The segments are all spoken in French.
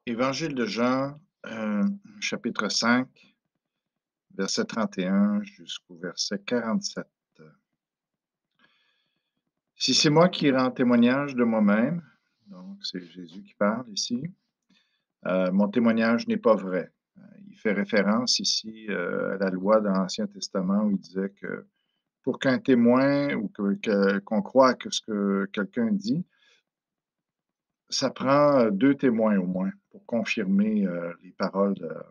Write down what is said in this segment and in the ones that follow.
Évangile de Jean, chapitre 5, verset 31 jusqu'au verset 47. Si c'est moi qui rends témoignage de moi-même, donc c'est Jésus qui parle ici, mon témoignage n'est pas vrai. Il fait référence ici à la loi dans l'Ancien Testament où il disait que pour qu'un témoin ou qu'on croit que ce que quelqu'un dit, ça prend deux témoins au moins pour confirmer les paroles,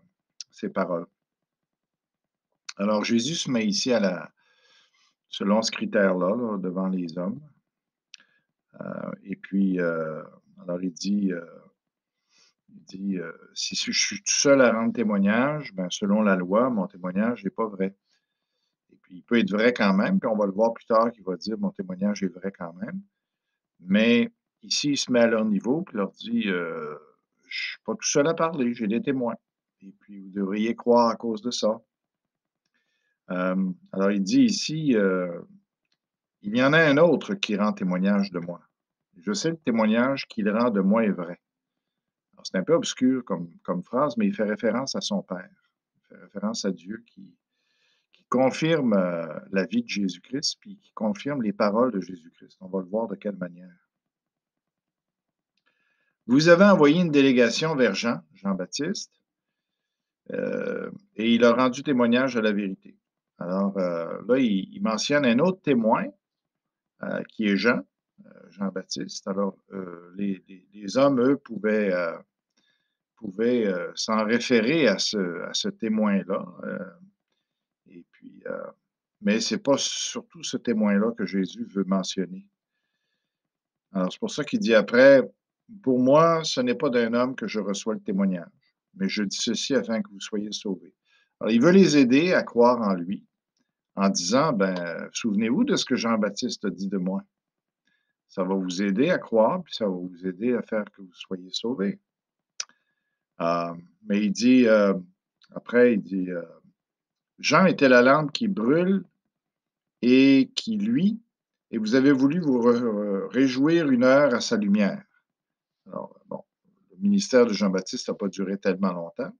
ses paroles. Alors Jésus se met ici selon ce critère-là, là, devant les hommes. Et puis, alors si je suis tout seul à rendre témoignage, ben, selon la loi, mon témoignage n'est pas vrai. Et puis, il peut être vrai quand même, puis on va le voir plus tard qu'il va dire mon témoignage est vrai quand même. Mais ici, il se met à leur niveau, puis leur dit je ne suis pas tout seul à parler, j'ai des témoins. Et puis, vous devriez croire à cause de ça. Alors, il dit ici il y en a un autre qui rend témoignage de moi. Je sais le témoignage qu'il rend de moi est vrai. Alors, c'est un peu obscur comme phrase, mais il fait référence à son Père. Il fait référence à Dieu qui confirme la vie de Jésus-Christ, puis qui confirme les paroles de Jésus-Christ. On va le voir de quelle manière. Vous avez envoyé une délégation vers Jean-Baptiste, et il a rendu témoignage de la vérité. Alors là, il mentionne un autre témoin qui est Jean-Baptiste. Alors, les hommes, eux, pouvaient s'en référer à ce témoin-là. Et puis, mais c'est pas surtout ce témoin-là que Jésus veut mentionner. Alors, c'est pour ça qu'il dit après, pour moi, ce n'est pas d'un homme que je reçois le témoignage, mais je dis ceci afin que vous soyez sauvés. Alors, il veut les aider à croire en lui en disant, ben, souvenez-vous de ce que Jean-Baptiste a dit de moi. Ça va vous aider à croire, puis ça va vous aider à faire que vous soyez sauvés. Mais il dit, après, il dit, Jean était la lampe qui brûle et qui luit, et vous avez voulu vous réjouir une heure à sa lumière. Alors, bon, le ministère de Jean-Baptiste n'a pas duré tellement longtemps.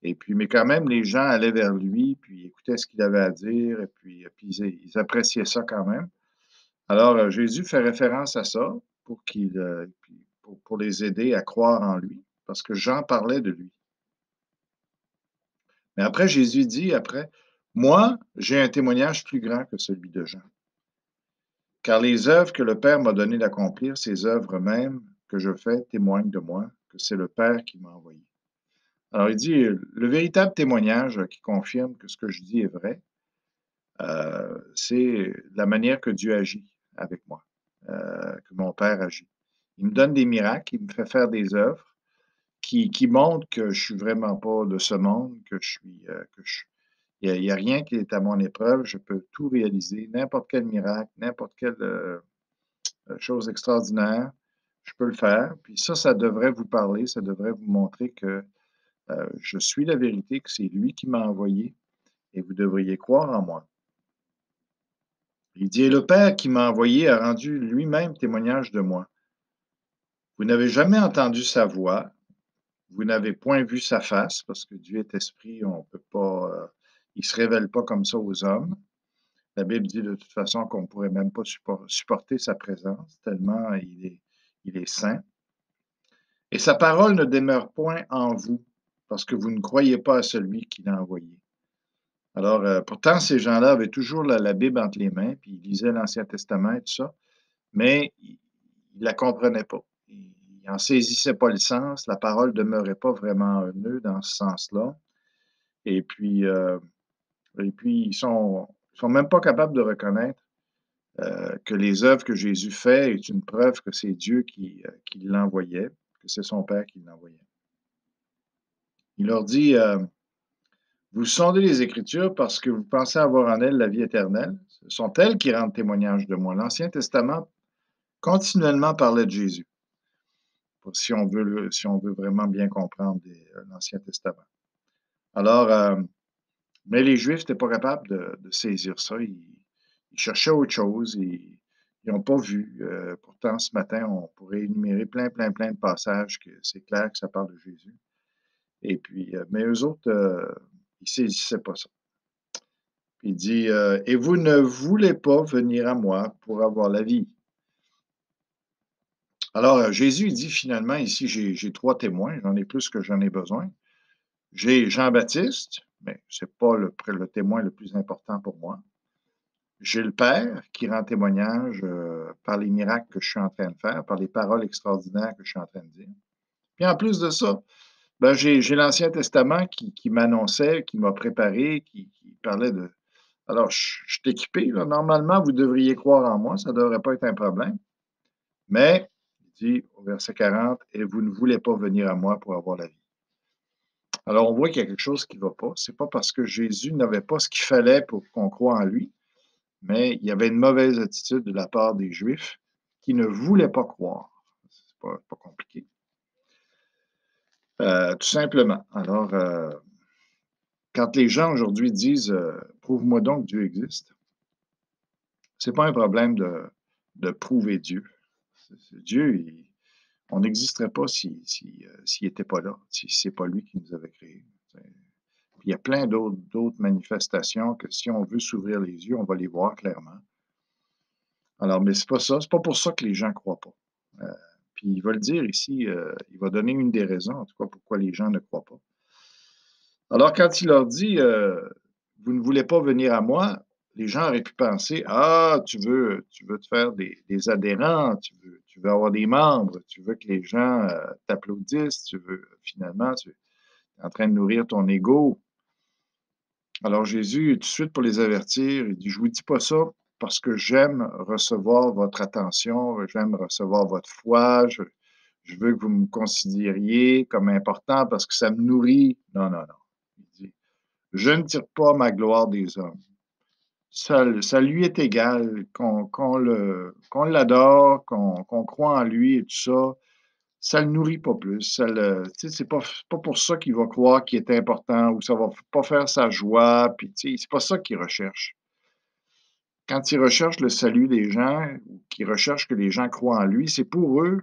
Et puis, mais quand même, les gens allaient vers lui, puis écoutaient ce qu'il avait à dire, et puis, ils appréciaient ça quand même. Alors, Jésus fait référence à ça pour les aider à croire en lui, parce que Jean parlait de lui. Mais après, Jésus dit, après, moi, j'ai un témoignage plus grand que celui de Jean. Car les œuvres que le Père m'a donné d'accomplir, ces œuvres mêmes que je fais, témoignent de moi, que c'est le Père qui m'a envoyé. Alors, il dit, le véritable témoignage qui confirme que ce que je dis est vrai, c'est la manière que Dieu agit avec moi, que mon Père agit. Il me donne des miracles, il me fait faire des œuvres qui montrent que je suis vraiment pas de ce monde, il y a rien qui est à mon épreuve, je peux tout réaliser, n'importe quel miracle, n'importe quelle, chose extraordinaire, je peux le faire. Puis ça devrait vous parler, ça devrait vous montrer que, je suis la vérité, que c'est lui qui m'a envoyé et vous devriez croire en moi. Il dit: «Et le Père qui m'a envoyé a rendu lui-même témoignage de moi. Vous n'avez jamais entendu sa voix, vous n'avez point vu sa face», parce que Dieu est esprit, on peut pas, il se révèle pas comme ça aux hommes. La Bible dit de toute façon qu'on ne pourrait même pas supporter sa présence, tellement il est saint. «Et sa parole ne demeure point en vous, parce que vous ne croyez pas à celui qui l'a envoyé». Alors, pourtant, ces gens-là avaient toujours la Bible entre les mains, puis ils lisaient l'Ancien Testament et tout ça, mais ils ne la comprenaient pas. Ils n'en saisissaient pas le sens, la parole ne demeurait pas vraiment en eux dans ce sens-là. Et puis, ils sont même pas capables de reconnaître que les œuvres que Jésus fait est une preuve que c'est Dieu qui l'envoyait, que c'est son Père qui l'envoyait. Il leur dit, vous sondez les Écritures parce que vous pensez avoir en elles la vie éternelle. Ce sont elles qui rendent témoignage de moi. L'Ancien Testament continuellement parlait de Jésus, si on veut vraiment bien comprendre l'Ancien Testament. Alors, mais les Juifs n'étaient pas capables de saisir ça. Ils cherchaient autre chose. Ils n'ont pas vu. Pourtant, ce matin, on pourrait énumérer plein, plein, plein de passages que c'est clair que ça parle de Jésus. Et puis, mais eux autres, ils ne saisissaient pas ça. Puis il dit, et vous ne voulez pas venir à moi pour avoir la vie. Alors, Jésus dit finalement, ici, j'ai trois témoins, j'en ai plus que j'en ai besoin. J'ai Jean-Baptiste, mais ce n'est pas le témoin le plus important pour moi. J'ai le Père qui rend témoignage par les miracles que je suis en train de faire, par les paroles extraordinaires que je suis en train de dire. Puis en plus de ça, ben, j'ai l'Ancien Testament qui m'annonçait, qui m'a préparé, qui parlait de... Alors, je suis équipé, là. Normalement, vous devriez croire en moi, ça ne devrait pas être un problème. Mais, il dit au verset 40, « Et vous ne voulez pas venir à moi pour avoir la vie. » Alors, on voit qu'il y a quelque chose qui ne va pas. Ce n'est pas parce que Jésus n'avait pas ce qu'il fallait pour qu'on croie en lui, mais il y avait une mauvaise attitude de la part des Juifs qui ne voulaient pas croire. C'est pas compliqué. Tout simplement. Alors, quand les gens aujourd'hui disent prouve-moi donc que Dieu existe, c'est pas un problème de prouver Dieu. Dieu, on n'existerait pas s'il n'était pas là, si c'est pas lui qui nous avait créés. Il y a plein d'autres manifestations que si on veut s'ouvrir les yeux, on va les voir clairement. Alors, mais c'est pas ça. C'est pas pour ça que les gens ne croient pas. Puis il va le dire ici, il va donner une des raisons, en tout cas, pourquoi les gens ne croient pas. Alors, quand il leur dit vous ne voulez pas venir à moi, les gens auraient pu penser ah, tu veux te faire des adhérents, tu veux avoir des membres, tu veux que les gens t'applaudissent, tu veux finalement, tu es en train de nourrir ton ego. Alors Jésus, tout de suite pour les avertir, il dit je ne vous dis pas ça parce que j'aime recevoir votre attention, j'aime recevoir votre foi, je veux que vous me considériez comme important parce que ça me nourrit. Non, non, non. Il dit je ne tire pas ma gloire des hommes. Ça lui est égal qu'on l'adore, qu'on croit en lui et tout ça. Ça ne le nourrit pas plus. C'est pas pour ça qu'il va croire qu'il est important ou ça va pas faire sa joie. Puis, c'est pas ça qu'il recherche. Quand il recherche le salut des gens ou qu'il recherche que les gens croient en lui, c'est pour eux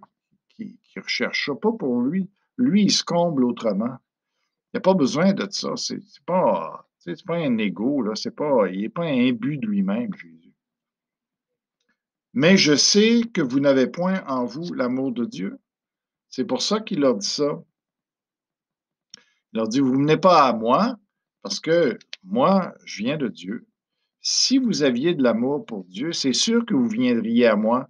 qu'il recherche ça, pas pour lui. Lui, il se comble autrement. Il n'y a pas besoin de ça. C'est pas un ego, là. Il n'est pas un imbu de lui-même, Jésus. Mais je sais que vous n'avez point en vous l'amour de Dieu. C'est pour ça qu'il leur dit ça. Il leur dit, vous ne venez pas à moi parce que moi, je viens de Dieu. Si vous aviez de l'amour pour Dieu, c'est sûr que vous viendriez à moi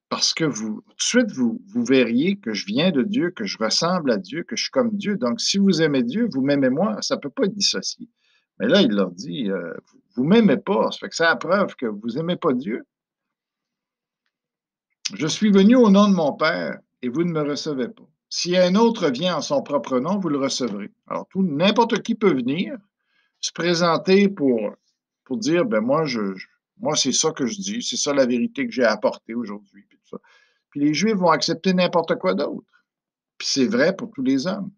parce que tout de suite, vous verriez que je viens de Dieu, que je ressemble à Dieu, que je suis comme Dieu. Donc, si vous aimez Dieu, vous m'aimez moi. Ça ne peut pas être dissocié. Mais là, il leur dit, vous ne m'aimez pas. Ça fait que c'est la preuve que vous n'aimez pas Dieu. Je suis venu au nom de mon Père et vous ne me recevez pas. Si un autre vient en son propre nom, vous le recevrez. Alors, n'importe qui peut venir se présenter pour dire, ben moi, moi, c'est ça que je dis, c'est ça la vérité que j'ai apportée aujourd'hui. Puis les Juifs vont accepter n'importe quoi d'autre. Puis c'est vrai pour tous les hommes.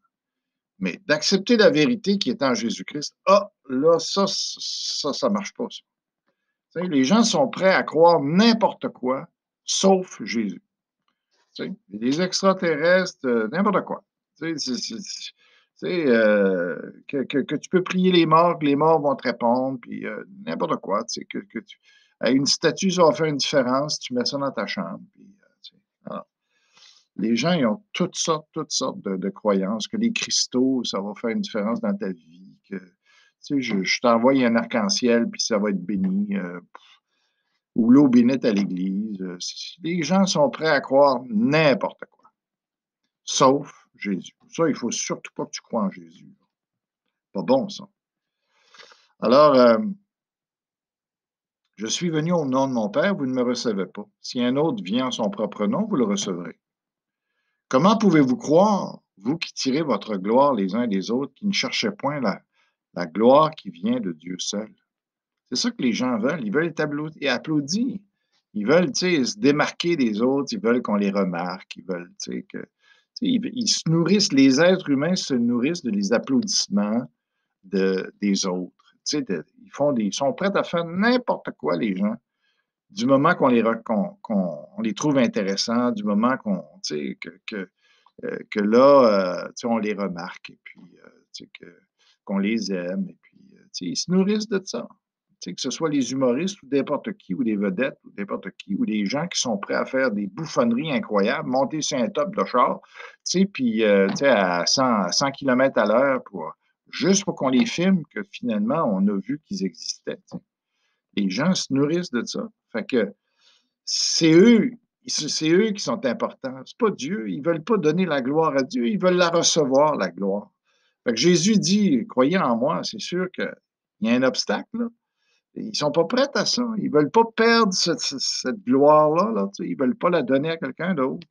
Mais d'accepter la vérité qui est en Jésus-Christ, là, ça ne marche pas. Ça. Les gens sont prêts à croire n'importe quoi, sauf Jésus. Les extraterrestres, n'importe quoi. Que tu peux prier les morts, que les morts vont te répondre, puis n'importe quoi. Une statue, ça va faire une différence, tu mets ça dans ta chambre. Puis, les gens, ils ont toutes sortes de croyances, que les cristaux, ça va faire une différence dans ta vie, que je t'envoie un arc-en-ciel, puis ça va être béni. Ou l'eau bénite à l'église. Les gens sont prêts à croire n'importe quoi, sauf Jésus. Ça, il ne faut surtout pas que tu crois en Jésus. Pas bon, ça. Alors, je suis venu au nom de mon Père, vous ne me recevez pas. Si un autre vient en son propre nom, vous le recevrez. Comment pouvez-vous croire, vous qui tirez votre gloire les uns des autres, qui ne cherchez point la gloire qui vient de Dieu seul? C'est ça que les gens veulent. Ils veulent être applaudis. Ils veulent, se démarquer des autres. Ils veulent qu'on les remarque. Ils veulent, ils se nourrissent, les êtres humains se nourrissent des applaudissements des autres. Ils sont prêts à faire n'importe quoi, les gens, Du moment qu'on les, qu'on les trouve intéressants, du moment qu'on, tu sais, que là, tu sais, on les remarque et puis, tu sais, qu'on les aime et puis, tu sais, ils se nourrissent de ça. Tu sais, que ce soit les humoristes ou n'importe qui, ou les vedettes ou n'importe qui, ou les gens qui sont prêts à faire des bouffonneries incroyables, monter sur un top de char, tu sais, puis, tu sais, à 100 km à l'heure juste pour qu'on les filme, que finalement, on a vu qu'ils existaient. Tu sais. Les gens se nourrissent de ça. Fait que c'est eux, c'est eux qui sont importants. C'est pas Dieu. Ils veulent pas donner la gloire à Dieu. Ils veulent la recevoir, la gloire. Fait que Jésus dit, croyez en moi, c'est sûr qu'il y a un obstacle, là. Ils sont pas prêts à ça. Ils veulent pas perdre cette gloire-là, là, tu sais. Ils veulent pas la donner à quelqu'un d'autre.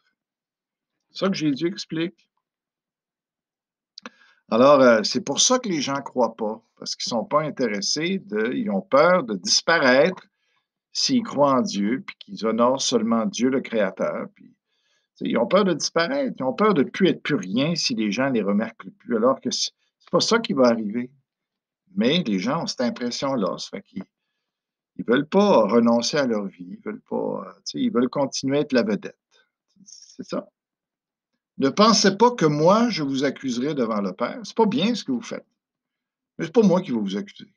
C'est ça que Jésus explique. Alors, c'est pour ça que les gens croient pas, parce qu'ils sont pas intéressés ils ont peur de disparaître s'ils croient en Dieu, puis qu'ils honorent seulement Dieu le Créateur, puis ils ont peur de disparaître, ils ont peur de ne plus être plus rien si les gens ne les remarquent plus, alors que c'est pas ça qui va arriver. Mais les gens ont cette impression-là, ça fait qu'ils ils veulent pas renoncer à leur vie, ils veulent pas, tu sais, ils veulent continuer à être la vedette. C'est ça. Ne pensez pas que moi, je vous accuserai devant le Père. C'est pas bien ce que vous faites. Mais c'est pas moi qui vais vous accuser.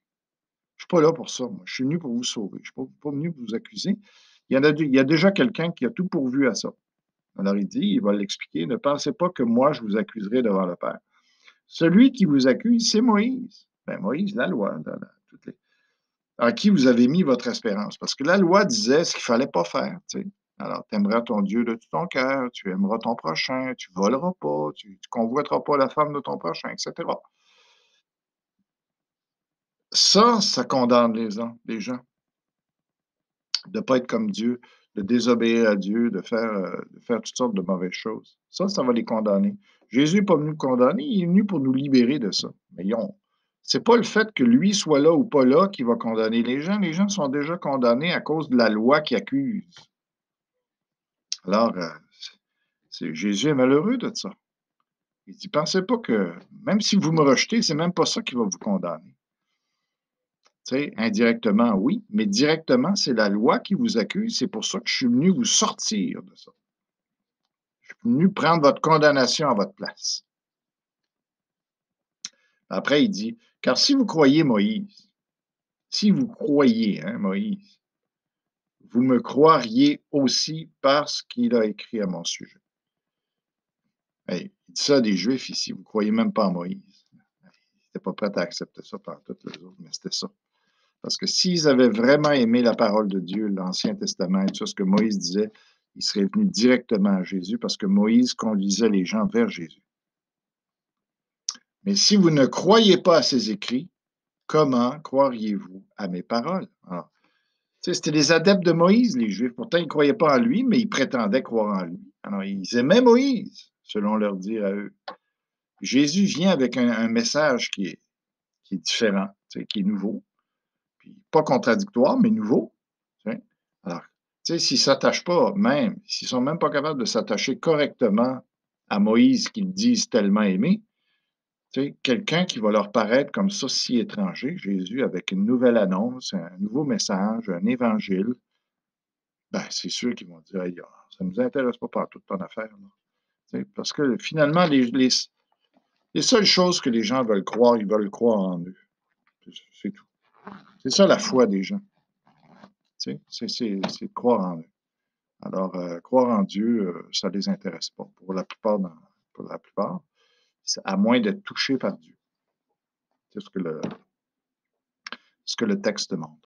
Je suis pas là pour ça, moi. Je suis venu pour vous sauver. Je suis pas venu pour vous accuser. Il y a déjà quelqu'un qui a tout pourvu à ça. Alors il dit, il va l'expliquer, ne pensez pas que moi, je vous accuserai devant le Père. Celui qui vous accuse, c'est Moïse. Ben, Moïse, la loi, en qui vous avez mis votre espérance. Parce que la loi disait ce qu'il ne fallait pas faire. Tu sais. Alors, tu aimeras ton Dieu de tout ton cœur, tu aimeras ton prochain, tu ne voleras pas, tu ne convoiteras pas la femme de ton prochain, etc. Ça condamne les gens. De ne pas être comme Dieu, de désobéir à Dieu, de faire toutes sortes de mauvaises choses. Ça va les condamner. Jésus n'est pas venu condamner, il est venu pour nous libérer de ça. Mais c'est pas le fait que lui soit là ou pas là qui va condamner les gens. Les gens sont déjà condamnés à cause de la loi qui accuse. Alors, Jésus est malheureux de ça. Il dit, pensez pas que, même si vous me rejetez, c'est même pas ça qui va vous condamner. Tu sais, indirectement, oui, mais directement, c'est la loi qui vous accuse. C'est pour ça que je suis venu vous sortir de ça. Je suis venu prendre votre condamnation à votre place. Après, il dit, car si vous croyez Moïse, si vous croyez, hein, Moïse, vous me croiriez aussi parce qu'il a écrit à mon sujet. Hey, il dit ça à des Juifs ici, vous ne croyez même pas en Moïse. Ils n'étaient pas prêts à accepter ça par toutes les autres, mais c'était ça. Parce que s'ils avaient vraiment aimé la parole de Dieu, l'Ancien Testament et tout ça, ce que Moïse disait, ils seraient venus directement à Jésus parce que Moïse conduisait les gens vers Jésus. Mais si vous ne croyez pas à ses écrits, comment croiriez-vous à mes paroles? Alors, c'était des adeptes de Moïse, les Juifs. Pourtant, ils ne croyaient pas en lui, mais ils prétendaient croire en lui. Alors, ils aimaient Moïse, selon leur dire à eux. Jésus vient avec un message qui est différent, qui est nouveau. Puis, pas contradictoire, mais nouveau. T'sais. Alors, s'ils ne s'attachent pas, même, s'ils ne sont même pas capables de s'attacher correctement à Moïse qu'ils disent tellement aimer, quelqu'un qui va leur paraître comme ça si étranger, Jésus, avec une nouvelle annonce, un nouveau message, un évangile, ben, c'est sûr qu'ils vont dire, hey, ça ne nous intéresse pas toute ton affaire. Là. Parce que finalement, les seules choses que les gens veulent croire, ils veulent croire en eux. C'est tout. C'est ça la foi des gens. C'est de croire en eux. Alors, croire en Dieu, ça ne les intéresse pas. Pour la plupart, à moins d'être touché par Dieu. C'est ce que le texte montre.